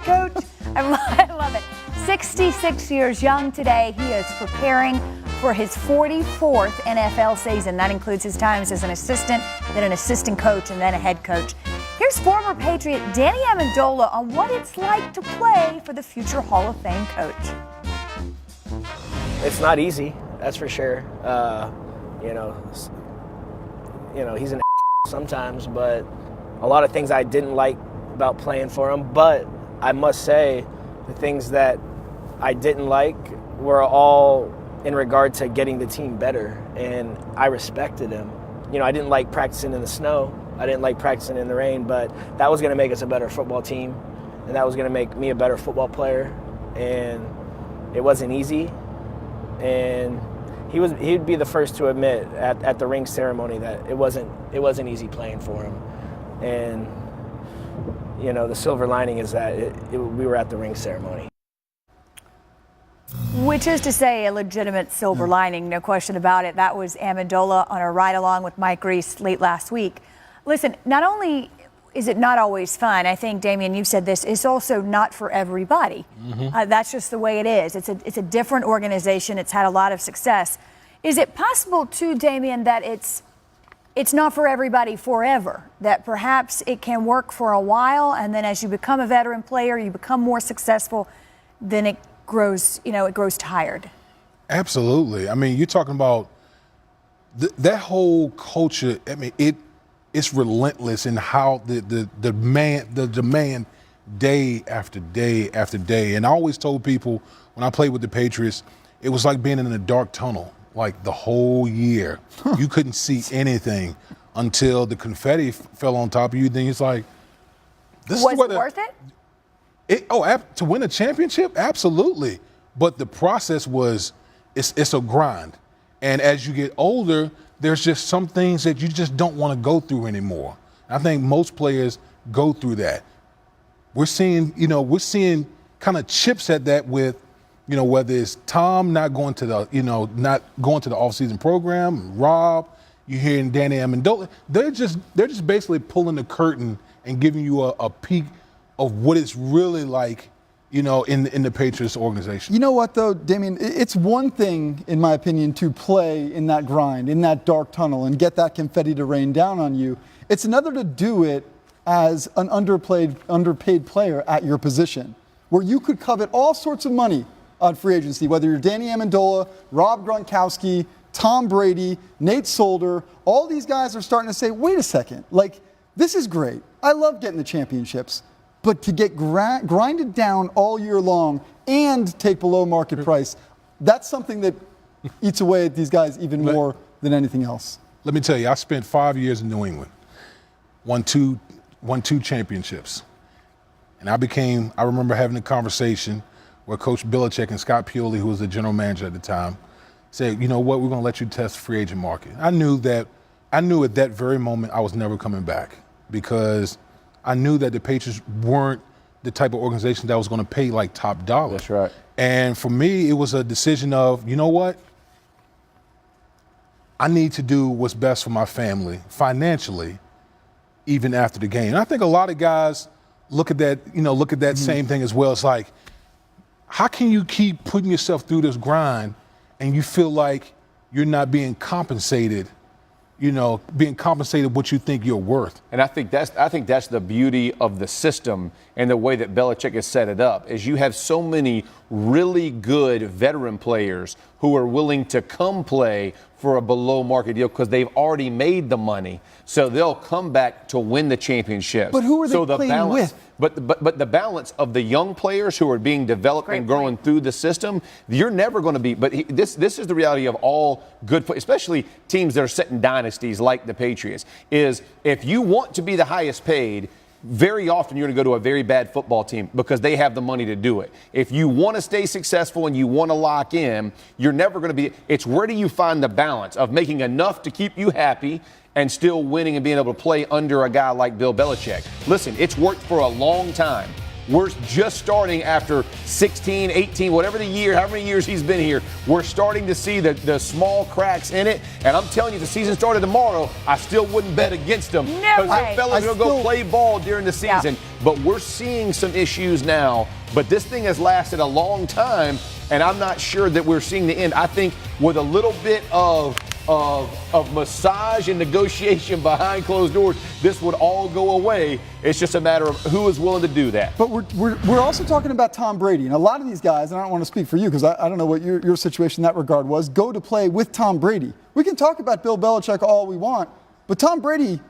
coach. I love it. 66 years young today. He is preparing for his 44th NFL season. That includes his times as an assistant, then an assistant coach, and then a head coach. Here's former Patriot Danny Amendola on what it's like to play for the future Hall of Fame coach. It's not easy, that's for sure. He's an sometimes, but a lot of things I didn't like about playing for him. But I must say, the things that I didn't like were all in regard to getting the team better, and I respected him. I didn't like practicing in the snow. I didn't like practicing in the rain, but that was going to make us a better football team, and that was going to make me a better football player. And it wasn't easy, and he'd be the first to admit at the ring ceremony that it wasn't easy playing for him. And the silver lining is that we were at the ring ceremony. Which is to say a legitimate silver lining, no question about it. That was Amendola on a ride-along with Mike Reese late last week. Listen, not only is it not always fun, I think, Damian, you've said this, it's also not for everybody. That's just the way it is. It's a different organization. It's had a lot of success. Is it possible, too, Damian, that it's not for everybody forever, that perhaps it can work for a while, and then as you become a veteran player, you become more successful, then it grows tired? Absolutely. I mean, you're talking about that whole culture. I mean, it's relentless in how the demand day after day after day. And I always told people when I played with the Patriots, it was like being in a dark tunnel, like the whole year. You couldn't see anything until the confetti fell on top of you. Then it's like, this was is what it worth it? To win a championship, absolutely. But the process it's a grind. And as you get older, there's just some things that you just don't want to go through anymore. I think most players go through that. We're seeing kind of chips at that with, whether it's Tom not going to the offseason program, Rob, you're hearing Danny Amendola. They're just basically pulling the curtain and giving you a peek of what it's really like, in the Patriots organization. You know what, though, Damian? It's one thing, in my opinion, to play in that grind, in that dark tunnel, and get that confetti to rain down on you. It's another to do it as an underpaid player at your position, where you could covet all sorts of money on free agency, whether you're Danny Amendola, Rob Gronkowski, Tom Brady, Nate Solder. All these guys are starting to say, wait a second, this is great. I love getting the championships. But to get grinded down all year long and take below market price, that's something that eats away at these guys even more than anything else. Let me tell you, I spent 5 years in New England, won two championships. And I remember having a conversation where Coach Belichick and Scott Pioli, who was the general manager at the time, said, you know what, we're going to let you test the free agent market. I knew at that very moment I was never coming back, because I knew that the Patriots weren't the type of organization that was going to pay like top dollar. That's right. And for me, it was a decision of, you know what? I need to do what's best for my family financially, even after the game. And I think a lot of guys look at that same thing as well. It's like, how can you keep putting yourself through this grind and you feel like you're not being compensated what you think you're worth? And I think that's the beauty of the system and the way that Belichick has set it up, is you have so many really good veteran players who are willing to come play for a below market deal because they've already made the money. So they'll come back to win the championship. But who are they playing with? But the balance of the young players who are being developed and growing through the system, you're never going to be. But this is the reality of all good, especially teams that are setting dynasties like the Patriots, is if you want to be the highest paid, very often you're going to go to a very bad football team because they have the money to do it. If you want to stay successful and you want to lock in, you're never going to be. It's where do you find the balance of making enough to keep you happy and still winning and being able to play under a guy like Bill Belichick? Listen, it's worked for a long time. We're just starting after 16, 18, whatever the year, how many years he's been here, we're starting to see the small cracks in it. And I'm telling you, if the season started tomorrow, I still wouldn't bet against them. No way. Because fellas will go play ball during the season. but we're seeing some issues now. But this thing has lasted a long time, and I'm not sure that we're seeing the end. I think with a little bit of massage and negotiation behind closed doors, this would all go away. It's just a matter of who is willing to do that. But we're also talking about Tom Brady. And a lot of these guys, and I don't want to speak for you because I don't know what your situation in that regard was, go to play with Tom Brady. We can talk about Bill Belichick all we want, but Tom Brady,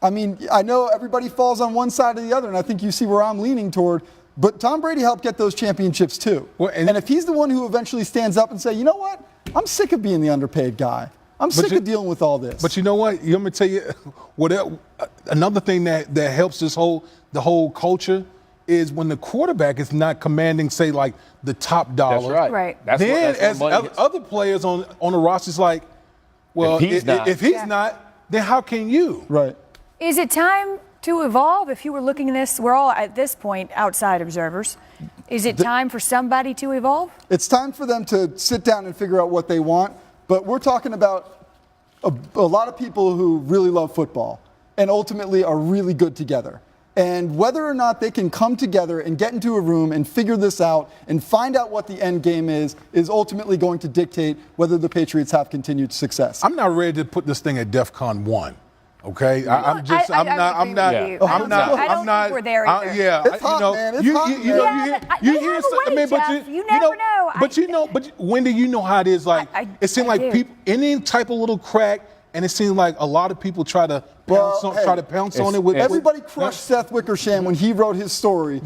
I mean, I know everybody falls on one side or the other, and I think you see where I'm leaning toward. But Tom Brady helped get those championships too. Well, and if he's the one who eventually stands up and say, you know what, I'm sick of being the underpaid guy. I'm sick of dealing with all this. But you know what? Let me tell you, another thing that helps the whole culture is when the quarterback is not commanding, say, like the top dollar. That's right. Right. Then as other players on the roster is like, well, if he's not, then how can you? Right. Is it time to evolve? If you were looking at this, we're all at this point outside observers. Is it time for somebody to evolve? It's time for them to sit down and figure out what they want. But we're talking about a lot of people who really love football and ultimately are really good together. And whether or not they can come together and get into a room and figure this out and find out what the end game is ultimately going to dictate whether the Patriots have continued success. I'm not ready to put this thing at DEFCON 1. Okay, I'm not. I don't think we're there either. It's hot, man. It's hot. You never know. But when do you know how it is? Like it seems like people, any type of little crack, and it seems like a lot of people try to pounce on it. With everybody crushed Seth Wickersham when he wrote his story,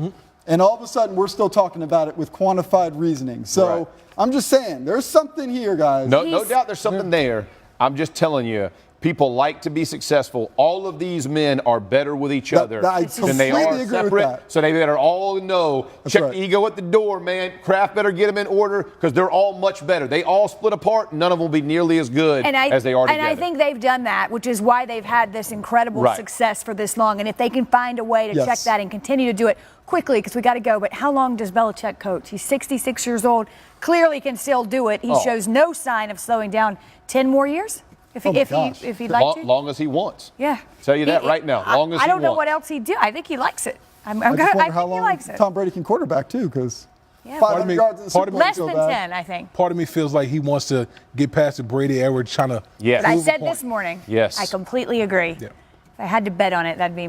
and all of a sudden we're still talking about it with quantified reasoning. So I'm just saying, there's something here, guys. No doubt, there's something there. I'm just telling you. People like to be successful. All of these men are better with each other than they are separate. So they better all know. Check the ego at the door, man. Kraft better get them in order because they're all much better. They all split apart. None of them will be nearly as good as they are together. And I think they've done that, which is why they've had this incredible success for this long. And if they can find a way to check that and continue to do it quickly, because we got to go. But how long does Belichick coach? He's 66 years old. Clearly can still do it. He shows no sign of slowing down. 10 more years? If he'd like to. Long as he wants. Yeah. Tell you that right now. Long as he wants. I don't know what else he'd do. I think he likes it. I think he likes it. Tom Brady can quarterback too, because 500 yards in the Super Bowl. Less than 10, I think. Part of me feels like he wants to get past the Brady era, trying to. Yes. But I said this morning. Yes. I completely agree. Yeah. If I had to bet on it, that'd be.